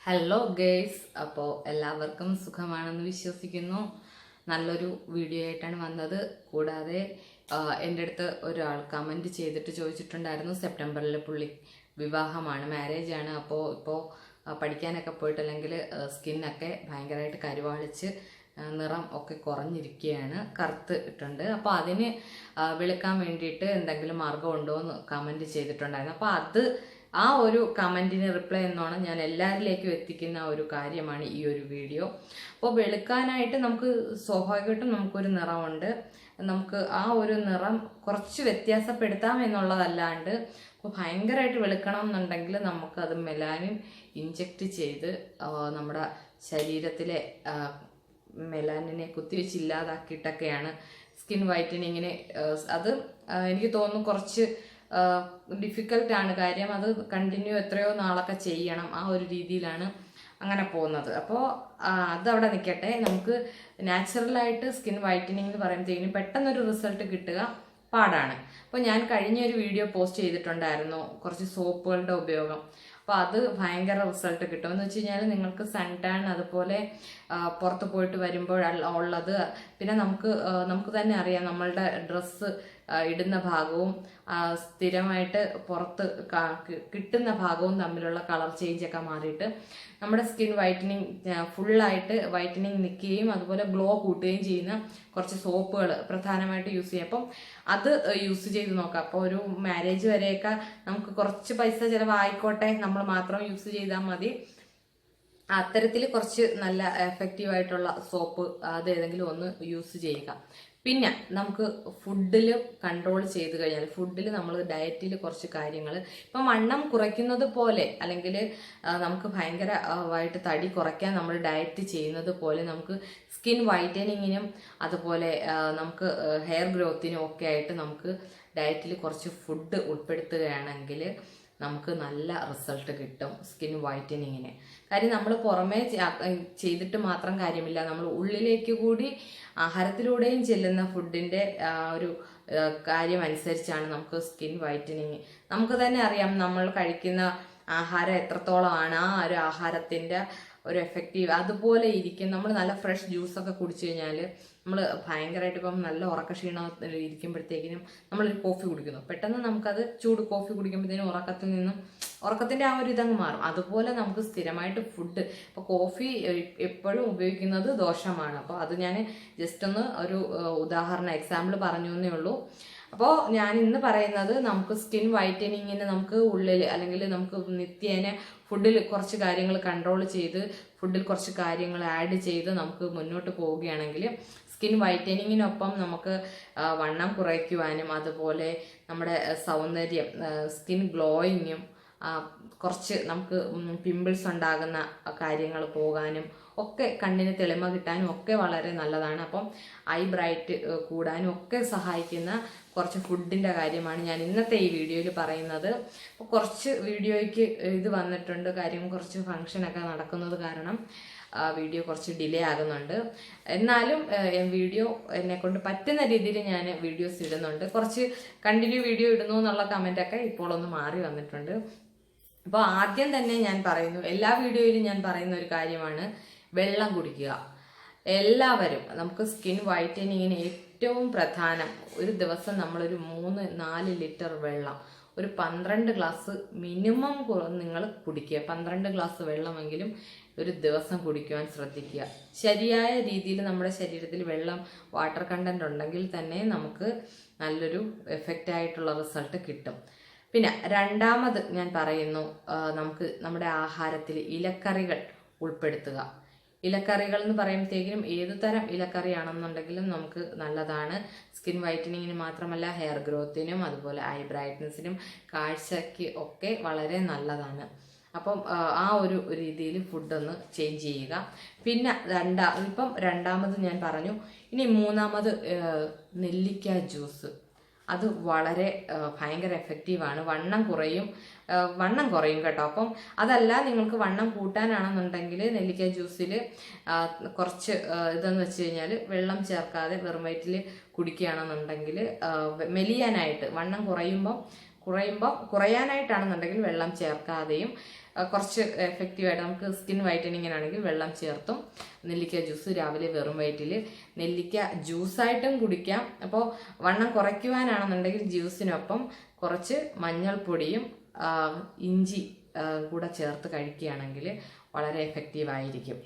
Hello guys, അപ്പോൾ എല്ലാവർക്കും സുഖമാണെന്ന് വിശ്വസിക്കുന്നു. നല്ലൊരു വീഡിയോ ആയിട്ടാണ് വന്നത്. കൂടാതെ എൻ്റെ അടുത്ത് ഒരാൾ കമൻറ്റ് ചെയ്തിട്ട് ചോദിച്ചിട്ടുണ്ടായിരുന്നു, സെപ്റ്റംബറിൽ പുള്ളി വിവാഹമാണ്, മാരേജ് ആണ്. അപ്പോൾ ഇപ്പോൾ പഠിക്കാനൊക്കെ പോയിട്ട് അല്ലെങ്കിൽ സ്കിന്നൊക്കെ ഭയങ്കരമായിട്ട് കരുവാളിച്ച് നിറം ഒക്കെ കുറഞ്ഞിരിക്കുകയാണ്, കറുത്ത് ഇട്ടുണ്ട്. അപ്പോൾ അതിന് വെളുക്കാൻ വേണ്ടിയിട്ട് എന്തെങ്കിലും മാർഗം ഉണ്ടോ എന്ന് കമൻറ്റ് ചെയ്തിട്ടുണ്ടായിരുന്നു. അപ്പോൾ ആ ഒരു കമൻറ്റിന് റിപ്ലൈ എന്നോണം ഞാൻ എല്ലാവരിലേക്കും എത്തിക്കുന്ന ഒരു കാര്യമാണ് ഈ ഒരു വീഡിയോ. അപ്പോൾ വെളുക്കാനായിട്ട് നമുക്ക് സ്വാഭാവികമായിട്ടും നമുക്കൊരു നിറമുണ്ട്. നമുക്ക് ആ ഒരു നിറം കുറച്ച് വ്യത്യാസപ്പെടുത്താം എന്നുള്ളതല്ലാണ്ട് ഇപ്പോൾ ഭയങ്കരമായിട്ട് വെളുക്കണം എന്നുണ്ടെങ്കിൽ നമുക്കത് മെലാനിൻ ഇഞ്ചെക്റ്റ് ചെയ്ത് നമ്മുടെ ശരീരത്തിലെ മെലാനിനെ കുത്തിവെച്ച് ഇല്ലാതാക്കിയിട്ടൊക്കെയാണ് സ്കിൻ വൈറ്റനിങ്ങിന്. അത് എനിക്ക് തോന്നുന്നു കുറച്ച് ഡിഫിക്കൽട്ടാണ്. കാര്യം അത് കണ്ടിന്യൂ എത്രയോ നാളൊക്കെ ചെയ്യണം. ആ ഒരു രീതിയിലാണ് അങ്ങനെ പോകുന്നത്. അപ്പോൾ അതവിടെ നിൽക്കട്ടെ. നമുക്ക് നാച്ചുറലായിട്ട് സ്കിൻ വൈറ്റനിങ് എന്ന് പറയുമ്പോഴത്തേക്കിനും പെട്ടെന്നൊരു റിസൾട്ട് കിട്ടുക പാടാണ്. അപ്പോൾ ഞാൻ കഴിഞ്ഞൊരു വീഡിയോ പോസ്റ്റ് ചെയ്തിട്ടുണ്ടായിരുന്നു, കുറച്ച് സോപ്പുകളുടെ ഉപയോഗം. അപ്പോൾ അത് ഭയങ്കര റിസൾട്ട് കിട്ടും. എന്ന് വെച്ച് കഴിഞ്ഞാൽ നിങ്ങൾക്ക് സൺ ടാൻ, അതുപോലെ പുറത്ത് പോയിട്ട് വരുമ്പോഴുള്ളത്, പിന്നെ നമുക്ക് തന്നെ അറിയാം നമ്മളുടെ ഡ്രസ്സ് ഇടുന്ന ഭാഗവും സ്ഥിരമായിട്ട് പുറത്ത് കിട്ടുന്ന ഭാഗവും തമ്മിലുള്ള കളർ ചേഞ്ച് ഒക്കെ മാറിയിട്ട് നമ്മുടെ സ്കിൻ വൈറ്റനിങ് ഫുള്ളായിട്ട് വൈറ്റനിങ് നിൽക്കുകയും അതുപോലെ ഗ്ലോ കൂട്ടുകയും ചെയ്യുന്ന കുറച്ച് സോപ്പുകൾ പ്രധാനമായിട്ട് യൂസ് ചെയ്യും. അപ്പം അത് യൂസ് ചെയ്ത് നോക്കാം. അപ്പോൾ ഒരു മാരേജ് വരെയൊക്കെ നമുക്ക് കുറച്ച് പൈസ ചിലവായിക്കോട്ടെ, നമ്മൾ മാത്രം യൂസ് ചെയ്താൽ മതി. അത്തരത്തിൽ കുറച്ച് നല്ല എഫക്റ്റീവായിട്ടുള്ള സോപ്പ് അത് ഏതെങ്കിലും ഒന്ന് യൂസ് ചെയ്യുക. പിന്നെ നമുക്ക് ഫുഡിൽ കൺട്രോൾ ചെയ്ത് കഴിഞ്ഞാൽ, ഫുഡിൽ നമ്മൾ ഡയറ്റിൽ കുറച്ച് കാര്യങ്ങൾ, ഇപ്പം വണ്ണം കുറയ്ക്കുന്നത് പോലെ അല്ലെങ്കിൽ നമുക്ക് ഭയങ്കരമായിട്ട് തടി കുറയ്ക്കാൻ നമ്മൾ ഡയറ്റ് ചെയ്യുന്നത് പോലെ നമുക്ക് സ്കിൻ വൈറ്റനിങ്ങിനും അതുപോലെ നമുക്ക് ഹെയർ ഗ്രോത്തിനും ഒക്കെ ആയിട്ട് നമുക്ക് ഡയറ്റിൽ കുറച്ച് ഫുഡ് ഉൾപ്പെടുത്തുകയാണെങ്കിൽ നമുക്ക് നല്ല റിസൾട്ട് കിട്ടും സ്കിൻ വൈറ്റനിങ്ങിന്. കാര്യം നമ്മൾ പുറമേ ചെയ്തിട്ട് മാത്രം കാര്യമില്ല, നമ്മൾ ഉള്ളിലേക്ക് കൂടി ആഹാരത്തിലൂടെയും ചെല്ലുന്ന ഫുഡിൻ്റെ ഒരു കാര്യം അനുസരിച്ചാണ് നമുക്ക് സ്കിൻ വൈറ്റനിങ്. നമുക്ക് തന്നെ അറിയാം നമ്മൾ കഴിക്കുന്ന ആഹാരം എത്രത്തോളമാണ് ആ ഒരു ആഹാരത്തിൻ്റെ ഒരു എഫക്റ്റീവ് അതുപോലെ ഇരിക്കും. നമ്മൾ നല്ല ഫ്രഷ് ജ്യൂസൊക്കെ കുടിച്ചു കഴിഞ്ഞാൽ നമ്മൾ ഭയങ്കരമായിട്ട് ഇപ്പം നല്ല ഉറക്കക്ഷീണം ഇരിക്കുമ്പോഴത്തേക്കിനും നമ്മളൊരു കോഫി കുടിക്കുന്നു, പെട്ടെന്ന് നമുക്കത് ചൂട് കോഫി കുടിക്കുമ്പോഴത്തേനും ഉറക്കത്തിൻ്റെ ആ ഒരു ഇതങ്ങ് മാറും. അതുപോലെ നമുക്ക് സ്ഥിരമായിട്ട് ഫുഡ്, ഇപ്പോൾ കോഫി എപ്പോഴും ഉപയോഗിക്കുന്നത് ദോഷമാണ്. അപ്പോൾ അത് ഞാൻ ജസ്റ്റ് ഒന്ന് ഒരു ഉദാഹരണം എക്സാമ്പിൾ പറഞ്ഞു എന്നേ ഉള്ളൂ. അപ്പോൾ ഞാൻ ഇന്ന് പറയുന്നത്, നമുക്ക് സ്കിൻ വൈറ്റനിങ്ങിന് നമുക്ക് ഉള്ളിൽ അല്ലെങ്കിൽ നമുക്ക് നിത്യേന ഫുഡിൽ കുറച്ച് കാര്യങ്ങൾ കൺട്രോൾ ചെയ്ത് ഫുഡിൽ കുറച്ച് കാര്യങ്ങൾ ആഡ് ചെയ്ത് നമുക്ക് മുന്നോട്ട് പോവുകയാണെങ്കിൽ സ്കിൻ വൈറ്റനിങ്ങിനൊപ്പം നമുക്ക് വണ്ണം കുറയ്ക്കുവാനും അതുപോലെ നമ്മുടെ സൗന്ദര്യം സ്കിൻ ഗ്ലോയിങ്ങും കുറച്ച് നമുക്ക് പിമ്പിൾസ് ഉണ്ടാകുന്ന കാര്യങ്ങൾ പോകാനും ഒക്കെ, കണ്ണിന് തെളിമ കിട്ടാനും ഒക്കെ വളരെ നല്ലതാണ്. അപ്പം ഐ ബ്രൈറ്റ് കൂടാനും ഒക്കെ സഹായിക്കുന്ന കുറച്ച് ഫുഡിൻ്റെ കാര്യമാണ് ഞാൻ ഇന്നത്തെ ഈ വീഡിയോയിൽ പറയുന്നത്. അപ്പോൾ കുറച്ച് വീഡിയോയ്ക്ക് ഇത് വന്നിട്ടുണ്ട്, കാര്യം കുറച്ച് ഫങ്ഷനൊക്കെ നടക്കുന്നത് കാരണം വീഡിയോ കുറച്ച് ഡിലേ ആകുന്നുണ്ട്. എന്നാലും വീഡിയോ എന്നെക്കൊണ്ട് പറ്റുന്ന രീതിയിൽ ഞാൻ വീഡിയോസ് ഇടുന്നുണ്ട്. കുറച്ച് കണ്ടിന്യൂ വീഡിയോ ഇടുന്നു എന്നുള്ള കമൻറ്റൊക്കെ ഇപ്പോൾ ഒന്ന് മാറി വന്നിട്ടുണ്ട്. അപ്പോൾ ആദ്യം തന്നെ ഞാൻ പറയുന്നു, എല്ലാ വീഡിയോയിലും ഞാൻ പറയുന്ന ഒരു കാര്യമാണ് വെള്ളം കുടിക്കുക. എല്ലാവരും, നമുക്ക് സ്കിൻ വൈറ്റനിങ്ങിന് ഏറ്റവും പ്രധാനം, ഒരു ദിവസം നമ്മളൊരു 3-4 ലിറ്റർ വെള്ളം, ഒരു 12 ഗ്ലാസ് മിനിമം നിങ്ങൾ കുടിക്കുക. 12 ഗ്ലാസ് വെള്ളമെങ്കിലും ഒരു ദിവസം കുടിക്കുവാൻ ശ്രദ്ധിക്കുക. ശരിയായ രീതിയിൽ നമ്മുടെ ശരീരത്തിൽ വാട്ടർ കണ്ടന്റ് ഉണ്ടെങ്കിൽ തന്നെ നമുക്ക് നല്ലൊരു എഫക്റ്റ് ആയിട്ടുള്ള റിസൾട്ട് കിട്ടും. പിന്നെ രണ്ടാമത് ഞാൻ പറയുന്നു, നമുക്ക് നമ്മുടെ ആഹാരത്തിൽ ഇലക്കറികൾ ഉൾപ്പെടുത്തുക. ഇലക്കറികൾ എന്ന് പറയുമ്പോഴത്തേക്കിനും ഏതു തരം ഇലക്കറിയാണെന്നുണ്ടെങ്കിലും നമുക്ക് നല്ലതാണ്. സ്കിൻ വൈറ്റനിങ്ങിന് മാത്രമല്ല ഹെയർ ഗ്രോത്തിനും അതുപോലെ ഐ ബ്രൈറ്റ്നസിനും കാഴ്ചയ്ക്ക് ഒക്കെ വളരെ നല്ലതാണ്. അപ്പം ആ ഒരു രീതിയിൽ ഫുഡൊന്ന് ചേഞ്ച് ചെയ്യുക. പിന്നെ രണ്ടാമത് ഞാൻ പറഞ്ഞു. ഇനി മൂന്നാമത് നെല്ലിക്ക ജ്യൂസ്. അത് വളരെ ഭയങ്കര എഫക്റ്റീവാണ്. വണ്ണം കുറയും കേട്ടോ. അപ്പം അതല്ല, നിങ്ങൾക്ക് വണ്ണം കൂട്ടാനാണെന്നുണ്ടെങ്കിൽ നെല്ലിക്ക ജ്യൂസിൽ കുറച്ച് ഇതെന്ന് വെച്ച് കഴിഞ്ഞാൽ വെള്ളം ചേർക്കാതെ വെറും വയറ്റിൽ കുടിക്കുകയാണെന്നുണ്ടെങ്കിൽ മെലിയാനായിട്ട്, വണ്ണം കുറയാനായിട്ടാണെന്നുണ്ടെങ്കിൽ വെള്ളം ചേർക്കാതെയും കുറച്ച് എഫക്റ്റീവായിട്ട് നമുക്ക് സ്കിൻ വൈറ്റനിങ്ങിനാണെങ്കിൽ വെള്ളം ചേർത്തും നെല്ലിക്ക ജ്യൂസ് രാവിലെ വെറും വയറ്റിൽ നെല്ലിക്ക ജ്യൂസായിട്ടും കുടിക്കാം. അപ്പോൾ വണ്ണം കുറയ്ക്കുവാനാണെന്നുണ്ടെങ്കിൽ ജ്യൂസിനൊപ്പം കുറച്ച് മഞ്ഞൾപ്പൊടിയും ഇഞ്ചി കൂടെ ചേർത്ത് കഴിക്കുകയാണെങ്കിൽ വളരെ എഫക്റ്റീവായിരിക്കും.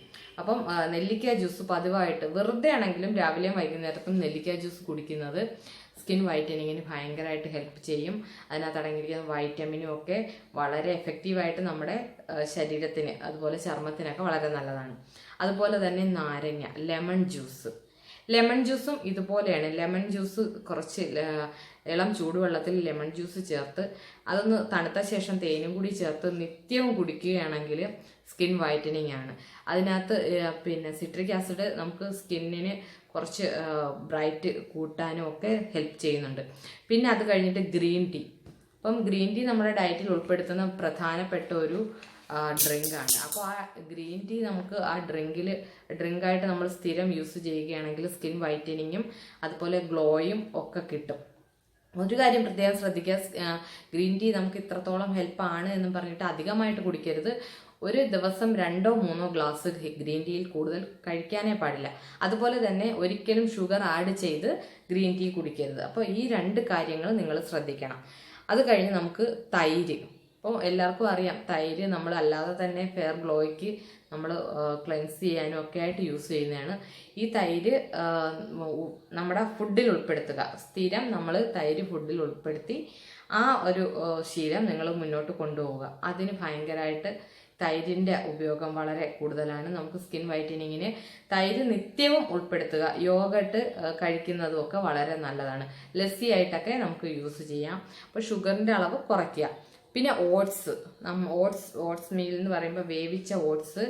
അപ്പം നെല്ലിക്ക ജ്യൂസ് പതിവായിട്ട് വെറുതെ ആണെങ്കിലും രാവിലെയും വൈകുന്നേരത്തും നെല്ലിക്ക ജ്യൂസ് കുടിക്കുന്നത് സ്കിൻ വൈറ്റനിങ്ങിന് ഭയങ്കരമായിട്ട് ഹെൽപ്പ് ചെയ്യും. അതിനകത്ത് അടങ്ങിയിരിക്കുന്ന വൈറ്റമിനും ഒക്കെ വളരെ എഫക്റ്റീവായിട്ട് നമ്മുടെ ശരീരത്തിന് അതുപോലെ ചർമ്മത്തിനൊക്കെ വളരെ നല്ലതാണ്. അതുപോലെ തന്നെ നാരങ്ങ, ലെമൺ ജ്യൂസും ഇതുപോലെയാണ്. ലെമൺ ജ്യൂസ് കുറച്ച് ഇളം ചൂടുവെള്ളത്തിൽ ലെമൺ ജ്യൂസ് ചേർത്ത് അതൊന്ന് തണുത്ത ശേഷം തേനും കൂടി ചേർത്ത് നിത്യവും കുടിക്കുകയാണെങ്കിൽ സ്കിൻ വൈറ്റനിങ് ആണ്. അതിനകത്ത് പിന്നെ സിട്രിക് ആസിഡ് നമുക്ക് സ്കിന്നിന് കുറച്ച് ബ്രൈറ്റ് കൂട്ടാനും ഒക്കെ ഹെൽപ്പ് ചെയ്യുന്നുണ്ട്. പിന്നെ അത് കഴിഞ്ഞിട്ട് ഗ്രീൻ ടീ. അപ്പം ഗ്രീൻ ടീ നമ്മുടെ ഡയറ്റിൽ ഉൾപ്പെടുത്തുന്ന പ്രധാനപ്പെട്ട ഒരു ഡ്രിങ്കാണ്. അപ്പോൾ ആ ഗ്രീൻ ടീ നമുക്ക് ആ ഡ്രിങ്കായിട്ട് നമ്മൾ സ്ഥിരം യൂസ് ചെയ്യുകയാണെങ്കിൽ സ്കിൻ വൈറ്റനിങ്ങും അതുപോലെ ഗ്ലോയും ഒക്കെ കിട്ടും. ഒരു കാര്യം പ്രത്യേകം ശ്രദ്ധിക്കുക, ഗ്രീൻ ടീ നമുക്ക് ഇത്രത്തോളം ഹെൽപ്പാണ് എന്നും പറഞ്ഞിട്ട് അധികമായിട്ട് കുടിക്കരുത്. ഒരു ദിവസം 2-3 ഗ്ലാസ് ഗ്രീൻ ടീയിൽ കൂടുതൽ കഴിക്കാനേ പാടില്ല. അതുപോലെ തന്നെ ഒരിക്കലും ഷുഗർ ആഡ് ചെയ്ത് ഗ്രീൻ ടീ കുടിക്കരുത്. അപ്പോൾ ഈ 2 കാര്യങ്ങൾ നിങ്ങൾ ശ്രദ്ധിക്കണം. അത് കഴിഞ്ഞ് നമുക്ക് തൈര്. അപ്പോൾ എല്ലാവർക്കും അറിയാം, തൈര് നമ്മൾ അല്ലാതെ തന്നെ ഫെയർ ഗ്ലോയ്ക്ക് നമ്മൾ ക്ലെൻസ് ചെയ്യാനും ഒക്കെ ആയിട്ട് യൂസ് ചെയ്യുന്നതാണ്. ഈ തൈര് നമ്മുടെ ഫുഡിൽ ഉൾപ്പെടുത്തുക. സ്ഥിരം നമ്മൾ തൈര് ഫുഡിൽ ഉൾപ്പെടുത്തി ആ ഒരു ശീലം നിങ്ങൾ മുന്നോട്ട് കൊണ്ടുപോവുക. അതിന് ഭയങ്കരമായിട്ട് തൈരിൻ്റെ ഉപയോഗം വളരെ കൂടുതലാണ്. നമുക്ക് സ്കിൻ വൈറ്റനിങ്ങിന് തൈര് നിത്യവും ഉൾപ്പെടുത്തുക. യോഗട്ട് കഴിക്കുന്നതും ഒക്കെ വളരെ നല്ലതാണ്. ലസ്സി ആയിട്ടൊക്കെ നമുക്ക് യൂസ് ചെയ്യാം. അപ്പോൾ ഷുഗറിൻ്റെ അളവ് കുറയ്ക്കുക. പിന്നെ ഓട്സ് മീൽ എന്ന് പറയുമ്പോൾ വേവിച്ച ഓട്സ്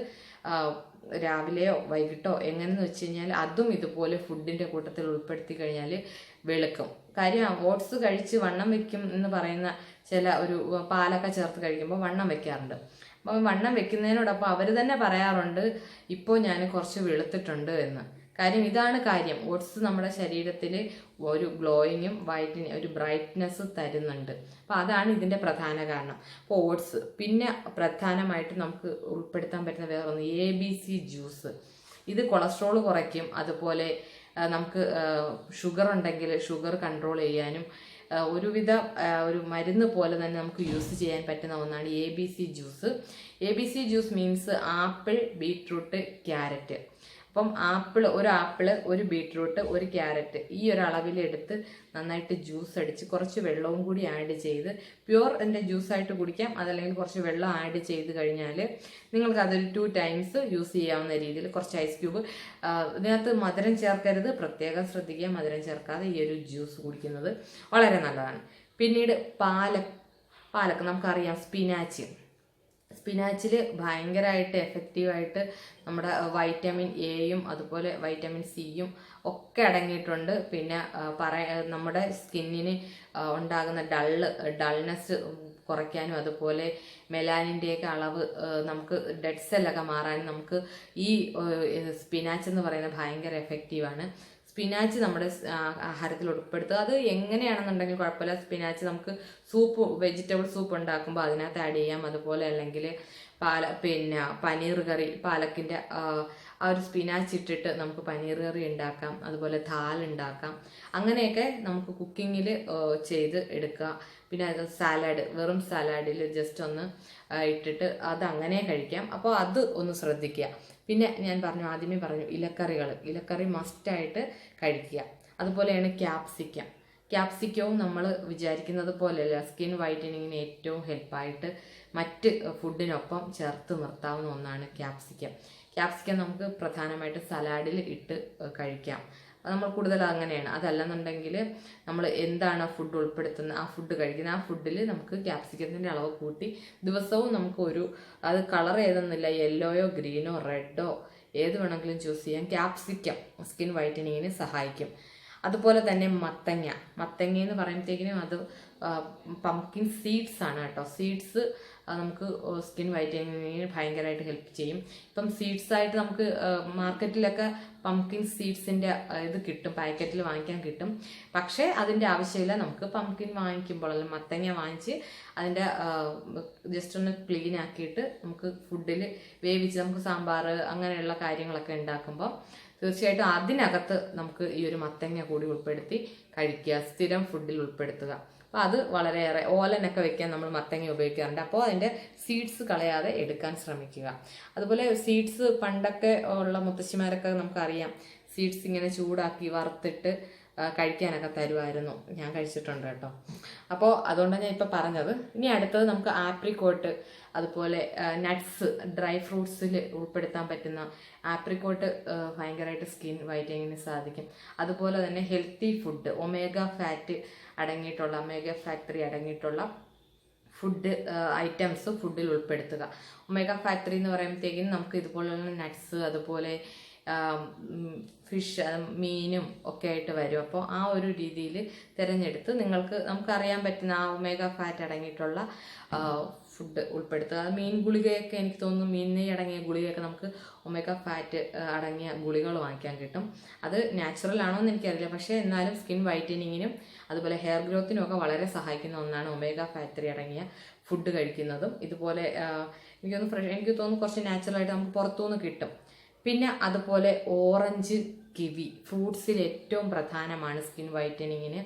രാവിലെയോ വൈകിട്ടോ എങ്ങനെയെന്ന് വെച്ച് കഴിഞ്ഞാൽ അതും ഇതുപോലെ ഫുഡിൻ്റെ കൂട്ടത്തിൽ ഉൾപ്പെടുത്തി കഴിഞ്ഞാൽ വെളുക്കും. കാര്യം ഓട്സ് കഴിച്ച് വണ്ണം വെക്കും എന്ന് പറയുന്ന ചില ഒരു പാലൊക്കെ ചേർത്ത് കഴിക്കുമ്പോൾ വണ്ണം വെക്കാറുണ്ട്. അപ്പം വണ്ണം വെക്കുന്നതിനോടൊപ്പം അവർ തന്നെ പറയാറുണ്ട് ഇപ്പോൾ ഞാൻ കുറച്ച് വെളുത്തിട്ടുണ്ട് എന്ന്. കാര്യം ഇതാണ് കാര്യം, ഓട്സ് നമ്മുടെ ശരീരത്തിൽ ഒരു ഗ്ലോയിങ്ങും ഒരു ബ്രൈറ്റ്നെസ് തരുന്നുണ്ട്. അപ്പോൾ അതാണ് ഇതിൻ്റെ പ്രധാന കാരണം. അപ്പോൾ ഓട്സ്. പിന്നെ പ്രധാനമായിട്ട് നമുക്ക് ഉൾപ്പെടുത്താൻ പറ്റുന്ന വേറെ ഒന്ന് ABC ജ്യൂസ്. ഇത് കൊളസ്ട്രോൾ കുറയ്ക്കും. അതുപോലെ നമുക്ക് ഷുഗർ ഉണ്ടെങ്കിൽ ഷുഗർ കൺട്രോൾ ചെയ്യാനും ഒരു മരുന്ന് പോലെ തന്നെ നമുക്ക് യൂസ് ചെയ്യാൻ പറ്റുന്ന ഒന്നാണ് ABC juice. ABC juice means apple, beetroot, carrot. അപ്പം ഒരു ആപ്പിള്, ഒരു ബീട്രൂട്ട്, ഒരു ക്യാരറ്റ് ഈ ഒരു അളവിലെടുത്ത് നന്നായിട്ട് ജ്യൂസ് അടിച്ച് കുറച്ച് വെള്ളവും കൂടി ആഡ് ചെയ്ത് പ്യുവർ എൻ്റെ ജ്യൂസായിട്ട് കുടിക്കാം. അതല്ലെങ്കിൽ കുറച്ച് വെള്ളം ആഡ് ചെയ്ത് കഴിഞ്ഞാൽ നിങ്ങൾക്ക് അതൊരു 2 ടൈംസ് യൂസ് ചെയ്യാവുന്ന രീതിയിൽ കുറച്ച് ഐസ് ക്യൂബ്. ഇതിനകത്ത് മധുരം ചേർക്കരുത്, പ്രത്യേകം ശ്രദ്ധിക്കുക. മധുരം ചേർക്കാതെ ഈ ഒരു ജ്യൂസ് കുടിക്കുന്നത് വളരെ നല്ലതാണ്. പിന്നീട് പാലക്ക് നമുക്കറിയാം. സ്പിനാച്ചിൽ ഭയങ്കരമായിട്ട് എഫക്റ്റീവായിട്ട് നമ്മുടെ വൈറ്റമിൻ എയും അതുപോലെ വൈറ്റമിൻ സിയും ഒക്കെ അടങ്ങിയിട്ടുണ്ട്. പിന്നെ നമ്മുടെ സ്കിന്നിന് ഉണ്ടാകുന്ന ഡൾനെസ് കുറയ്ക്കാനും അതുപോലെ മെലാനിൻ്റെയൊക്കെ അളവ് നമുക്ക് ഡെഡ് സെല്ലൊക്കെ മാറാനും നമുക്ക് ഈ സ്പിനാച്ച് എന്ന് പറയുന്നത് ഭയങ്കര എഫക്റ്റീവാണ്. സ്പിനാച്ച് നമ്മുടെ ആഹാരത്തിൽ ഉൾപ്പെടുത്തുക. അത് എങ്ങനെയാണെന്നുണ്ടെങ്കിൽ കുഴപ്പമില്ല. സ്പിനാച്ച് നമുക്ക് വെജിറ്റബിൾ സൂപ്പ് ഉണ്ടാക്കുമ്പോൾ അതിനകത്ത് ആഡ് ചെയ്യാം. അതുപോലെ അല്ലെങ്കിൽ പനീർ കറി, പാലക്കിൻ്റെ ആ ഒരു സ്പിനാച്ച് ഇട്ടിട്ട് നമുക്ക് പനീർ കറി ഉണ്ടാക്കാം. അതുപോലെ ദാൽ ഉണ്ടാക്കാം. അങ്ങനെയൊക്കെ നമുക്ക് കുക്കിങ്ങിൽ ചെയ്ത് എടുക്കുക. പിന്നെ അത് വെറും സാലഡിൽ ജസ്റ്റ് ഒന്ന് ഇട്ടിട്ട് അത് അങ്ങനെ കഴിക്കാം. അപ്പോൾ അത് ഒന്ന് ശ്രദ്ധിക്കുക. പിന്നെ ഞാൻ ആദ്യമേ പറഞ്ഞു ഇലക്കറി മസ്റ്റായിട്ട് കഴിക്കുക. അതുപോലെയാണ് ക്യാപ്സിക്കവും നമ്മൾ വിചാരിക്കുന്നത് പോലെയല്ല, സ്കിൻ വൈറ്റനിങ്ങിന് ഏറ്റവും ഹെൽപ്പായിട്ട് മറ്റ് ഫുഡിനൊപ്പം ചേർത്ത് നിർത്താവുന്ന ഒന്നാണ് ക്യാപ്സിക്കം നമുക്ക് പ്രധാനമായിട്ട് സലാഡിൽ ഇട്ട് കഴിക്കാം. നമ്മൾ കൂടുതൽ അങ്ങനെയാണ്. അതല്ലെന്നുണ്ടെങ്കിൽ നമ്മൾ എന്താണ് ഫുഡ് ഉൾപ്പെടുത്തുന്നത്, ആ ഫുഡ് കഴിക്കുന്നത്, ആ ഫുഡിൽ നമുക്ക് ക്യാപ്സിക്കത്തിൻ്റെ അളവ് കൂട്ടി ദിവസവും നമുക്ക് അത് കളർ ഏതെന്നില്ല, യെല്ലോയോ ഗ്രീനോ റെഡോ ഏത് വേണമെങ്കിലും ചൂസ് ചെയ്യാം. ക്യാപ്സിക്കം സ്കിൻ വൈറ്റനിങ്ങിന് സഹായിക്കും. അതുപോലെ തന്നെ മത്തങ്ങ എന്ന് പറയുമ്പോഴത്തേക്കിനും അത് പംകിൻ സീഡ്സ് ആണ് കേട്ടോ. സീഡ്സ് നമുക്ക് സ്കിൻ വൈറ്റനിങ്ങിന് ഭയങ്കരമായിട്ട് ഹെൽപ്പ് ചെയ്യും. ഇപ്പം സീഡ്സ് ആയിട്ട് നമുക്ക് മാർക്കറ്റിലൊക്കെ പംകിൻ സീഡ്സിൻ്റെ ഇത് കിട്ടും, പാക്കറ്റിൽ വാങ്ങിക്കാൻ കിട്ടും. പക്ഷേ അതിൻ്റെ ആവശ്യമില്ല. നമുക്ക് പംകിൻ വാങ്ങിക്കുമ്പോൾ അല്ലെങ്കിൽ മത്തങ്ങ വാങ്ങിച്ച് അതിൻ്റെ ജസ്റ്റ് ഒന്ന് ക്ലീൻ ആക്കിയിട്ട് നമുക്ക് ഫുഡിൽ വേവിച്ച് നമുക്ക് സാമ്പാർ അങ്ങനെയുള്ള കാര്യങ്ങളൊക്കെ ഉണ്ടാക്കുമ്പോൾ തീർച്ചയായിട്ടും അതിനകത്ത് നമുക്ക് ഈ ഒരു മത്തങ്ങ കൂടി ഉൾപ്പെടുത്തി കഴിക്കുക, സ്ഥിരം ഫുഡിൽ ഉൾപ്പെടുത്തുക. അപ്പോൾ അത് വളരെയേറെ ഓലനൊക്കെ വെക്കാൻ നമ്മൾ മത്തങ്ങ ഉപയോഗിക്കാറുണ്ട്. അപ്പോൾ അതിൻ്റെ സീഡ്സ് കളയാതെ എടുക്കാൻ ശ്രമിക്കുക. അതുപോലെ സീഡ്സ് പണ്ടൊക്കെ ഉള്ള മുത്തശ്ശിമാരൊക്കെ നമുക്കറിയാം, സീഡ്സ് ഇങ്ങനെ ചൂടാക്കി വറുത്തിട്ട് കഴിക്കാനൊക്കെ തരുമായിരുന്നു. ഞാൻ കഴിച്ചിട്ടുണ്ട് കേട്ടോ. അപ്പോൾ അതുകൊണ്ടാണ് ഞാൻ ഇപ്പോൾ പറഞ്ഞത്. ഇനി അടുത്തത് നമുക്ക് ആപ്രിക്കോട്ട്, അതുപോലെ നട്ട്സ്, ഡ്രൈ ഫ്രൂട്ട്സിൽ ഉൾപ്പെടുത്താൻ പറ്റുന്ന ആപ്രിക്കോട്ട് ഭയങ്കരമായിട്ട് സ്കിൻ വൈറ്റനിങ്ങിന് സാധിക്കും. അതുപോലെ തന്നെ ഹെൽത്തി ഫുഡ്, ഒമേഗ ഫാറ്റ് അടങ്ങിയിട്ടുള്ള, ഒമേഗ ഫാക്ടറി അടങ്ങിയിട്ടുള്ള ഫുഡ് ഐറ്റംസ് ഫുഡിൽ ഉൾപ്പെടുത്തുക. ഒമേഗ ഫാക്ടറി എന്ന് പറയുമ്പോഴത്തേക്കും നമുക്ക് ഇതുപോലുള്ള നട്ട്സ്, അതുപോലെ ഫിഷ്, മീനും ഒക്കെ ആയിട്ട് വരും. അപ്പോൾ ആ ഒരു രീതിയിൽ തിരഞ്ഞെടുത്ത് നമുക്കറിയാൻ പറ്റുന്ന ആ ഒമേഗ ഫാറ്റ് അടങ്ങിയിട്ടുള്ള ഫുഡ് ഉൾപ്പെടുത്തുക. അത് മീൻ ഗുളികയൊക്കെ എനിക്ക് തോന്നുന്നു, മീൻ നെയ്യ് അടങ്ങിയ ഗുളികയൊക്കെ നമുക്ക് ഒമേഗ ഫാറ്റ് അടങ്ങിയ ഗുളികൾ വാങ്ങിക്കാൻ കിട്ടും. അത് നാച്ചുറൽ ആണോ എന്ന് എനിക്കറിയില്ല, പക്ഷേ എന്നാലും സ്കിൻ വൈറ്റനിങ്ങിനും അതുപോലെ ഹെയർ ഗ്രോത്തിനും ഒക്കെ വളരെ സഹായിക്കുന്ന ഒന്നാണ് ഒമേഗ ഫാക്ടറി അടങ്ങിയ ഫുഡ് കഴിക്കുന്നതും. ഇതുപോലെ എനിക്ക് തോന്നുന്നു കുറച്ച് നാച്ചുറലായിട്ട് നമുക്ക് പുറത്തുനിന്ന് കിട്ടും. പിന്നെ അതുപോലെ ഓറഞ്ച്, കിവി, ഫ്രൂട്ട്സിൽ ഏറ്റവും പ്രധാനമാണ് സ്കിൻ വൈറ്റനിങ്ങിന്.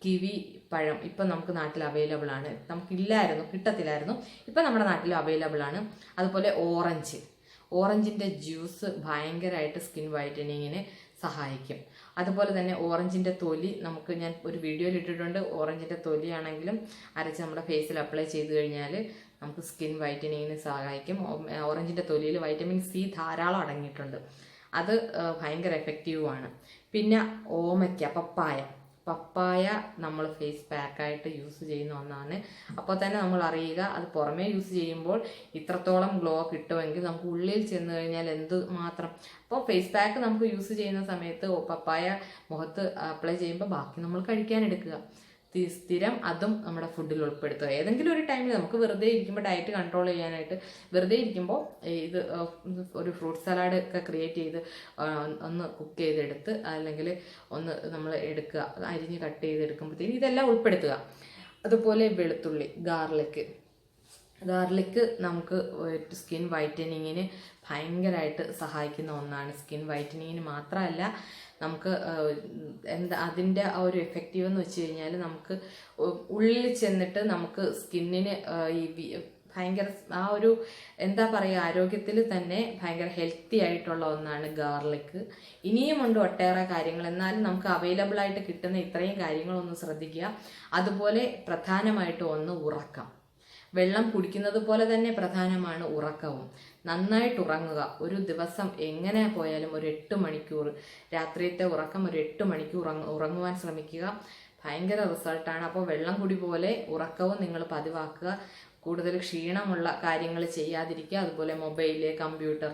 കിവി പഴം ഇപ്പം നമുക്ക് നാട്ടിൽ അവൈലബിൾ ആണ്. നമുക്കില്ലായിരുന്നു, കിട്ടത്തില്ലായിരുന്നു, ഇപ്പം നമ്മുടെ നാട്ടിൽ അവൈലബിൾ ആണ്. അതുപോലെ ഓറഞ്ചിൻ്റെ ജ്യൂസ് ഭയങ്കരമായിട്ട് സ്കിൻ വൈറ്റനിങ്ങിന് സഹായിക്കും. അതുപോലെ തന്നെ ഓറഞ്ചിൻ്റെ തൊലി ഞാൻ ഒരു വീഡിയോയിൽ ഇട്ടിട്ടുണ്ട്. ഓറഞ്ചിൻ്റെ തൊലിയാണെങ്കിലും അരച്ച് നമ്മുടെ ഫേസിൽ അപ്ലൈ ചെയ്ത് കഴിഞ്ഞാൽ നമുക്ക് സ്കിൻ വൈറ്റനിങ്ങിന് സഹായിക്കും. ഓറഞ്ചിൻ്റെ തൊലിയിൽ വൈറ്റമിൻ സി ധാരാളം അടങ്ങിയിട്ടുണ്ട്. അത് ഭയങ്കര എഫക്റ്റീവുമാണ്. പിന്നെ ഓമയ്ക്ക, പപ്പായ നമ്മൾ ഫേസ് പാക്കായിട്ട് യൂസ് ചെയ്യുന്ന ഒന്നാണ്. അപ്പോൾ തന്നെ നമ്മൾ അറിയുക, അത് പുറമേ യൂസ് ചെയ്യുമ്പോൾ ഇത്രത്തോളം ഗ്ലോ കിട്ടുമെങ്കിൽ നമുക്ക് ഉള്ളിൽ ചെന്ന് കഴിഞ്ഞാൽ എന്ത് മാത്രം. അപ്പോൾ ഫേസ് പാക്ക് നമുക്ക് യൂസ് ചെയ്യുന്ന സമയത്ത് പപ്പായ മുഖത്ത് അപ്ലൈ ചെയ്യുമ്പോൾ ബാക്കി നമ്മൾ കഴിക്കാനെടുക്കുക. സ്ഥിരം അതും നമ്മുടെ ഫുഡിൽ ഉൾപ്പെടുത്തുക. ഏതെങ്കിലും ഒരു ടൈമിൽ നമുക്ക് വെറുതെ ഇരിക്കുമ്പോൾ, ഡയറ്റ് കൺട്രോൾ ചെയ്യാനായിട്ട് വെറുതെ ഇരിക്കുമ്പോൾ ഇത് ഒരു ഫ്രൂട്ട് സലാഡ് ഒക്കെ ക്രിയേറ്റ് ചെയ്ത് ഒന്ന് കുക്ക് ചെയ്തെടുത്ത്, അല്ലെങ്കിൽ ഒന്ന് നമ്മൾ എടുക്കുക, അരിഞ്ഞ് കട്ട് ചെയ്തെടുക്കുമ്പോഴത്തേക്കും ഇതെല്ലാം ഉൾപ്പെടുത്തുക. അതുപോലെ വെളുത്തുള്ളി, ഗാർലിക്ക് നമുക്ക് സ്കിൻ വൈറ്റനിങ്ങിന് ഭയങ്കരമായിട്ട് സഹായിക്കുന്ന ഒന്നാണ്. സ്കിൻ വൈറ്റനിങ്ങിന് മാത്രമല്ല, നമുക്ക് അതിൻ്റെ ആ ഒരു എഫക്റ്റീവ് എന്ന് വെച്ച് കഴിഞ്ഞാൽ നമുക്ക് ഉള്ളിൽ ചെന്നിട്ട് നമുക്ക് സ്കിന്നിന് ഭയങ്കര ആ ഒരു എന്താ പറയുക, ആരോഗ്യത്തിൽ തന്നെ ഭയങ്കര ഹെൽത്തി ആയിട്ടുള്ള ഒന്നാണ് ഗാർലിക്ക്. ഇനിയുമുണ്ട് ഒട്ടേറെ കാര്യങ്ങൾ, എന്നാലും നമുക്ക് അവൈലബിൾ ആയിട്ട് കിട്ടുന്ന ഇത്രയും കാര്യങ്ങളൊന്ന് ശ്രദ്ധിക്കുക. അതുപോലെ പ്രധാനമായിട്ട് ഉറക്കം. വെള്ളം കുടിക്കുന്നത് പോലെ തന്നെ പ്രധാനമാണ് ഉറക്കവും. നന്നായിട്ട് ഉറങ്ങുക. ഒരു ദിവസം എങ്ങനെ പോയാലും ഒരു 8 മണിക്കൂർ, രാത്രിയത്തെ ഉറക്കം ഒരു 8 മണിക്കൂർ ഉറങ്ങുവാൻ ശ്രമിക്കുക. ഭയങ്കര റിസൾട്ടാണ്. അപ്പോൾ വെള്ളം കുടി പോലെ ഉറക്കവും നിങ്ങൾ പതിവാക്കുക. കൂടുതൽ ക്ഷീണമുള്ള കാര്യങ്ങൾ ചെയ്യാതിരിക്കുക. അതുപോലെ മൊബൈല്, കമ്പ്യൂട്ടർ,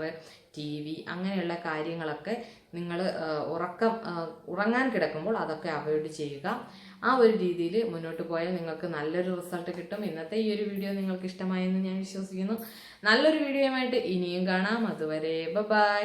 TV അങ്ങനെയുള്ള കാര്യങ്ങളൊക്കെ നിങ്ങൾ ഉറങ്ങാൻ കിടക്കുമ്പോൾ അതൊക്കെ അവോയ്ഡ് ചെയ്യുക. ആ ഒരു രീതിയിൽ മുന്നോട്ട് പോയാൽ നിങ്ങൾക്ക് നല്ലൊരു റിസൾട്ട് കിട്ടും. ഇന്നത്തെ ഈ ഒരു വീഡിയോ നിങ്ങൾക്ക് ഇഷ്ടമായെന്ന് ഞാൻ വിശ്വസിക്കുന്നു. നല്ലൊരു വീഡിയോയുമായിട്ട് ഇനിയും കാണാം. അതുവരെ ബൈ.